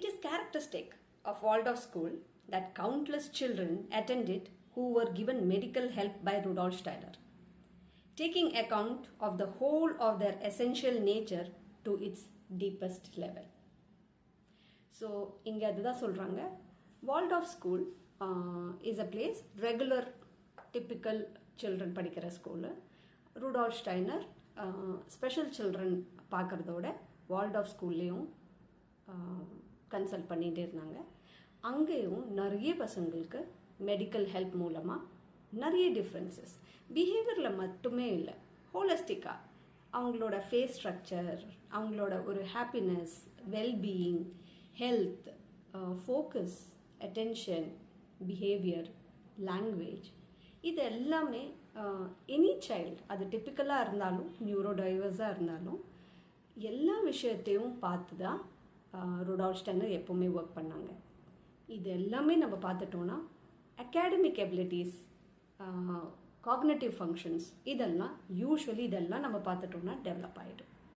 It is characteristic of Waldorf School that countless children attended who were given medical help by Rudolf Steiner, taking account of the whole of their essential nature to its deepest level. So, இங்கே அதுதான் சொல்கிறாங்க, Waldorf school is a place regular typical children படிக்கிற school. Rudolf Steiner special children பார்க்குறதோட Waldorf ஸ்கூல்லேயும் consult பண்ணிகிட்டே இருந்தாங்க. அங்கேயும் நிறைய பசங்களுக்கு மெடிக்கல் ஹெல்ப் மூலமாக நிறைய டிஃப்ரென்சஸ் பிஹேவியரில் மட்டுமே இல்லை, ஹோலிஸ்டிக்காக அவங்களோட ஃபேஸ் ஸ்ட்ரக்சர், அவங்களோட ஒரு happiness, wellbeing, health, focus, attention, behaviour, language, இது எல்லாமே எனி சைல்டு, அது டிப்பிக்கலாக இருந்தாலும் நியூரோ டைவர்ஸாக இருந்தாலும் எல்லா விஷயத்தையும் பார்த்து தான் ரூடால்ஃப் ஸ்டைனர் எப்போவுமே ஒர்க் பண்ணாங்க. இது எல்லாமே நம்ம பார்த்துட்டோன்னா அகாடமிக் எபிலிட்டிஸ், காக்னேட்டிவ் ஃபங்க்ஷன்ஸ், இதெல்லாம் யூஸ்வலி இதெல்லாம் நம்ம பார்த்துட்டோன்னா டெவலப் ஆகிடும்.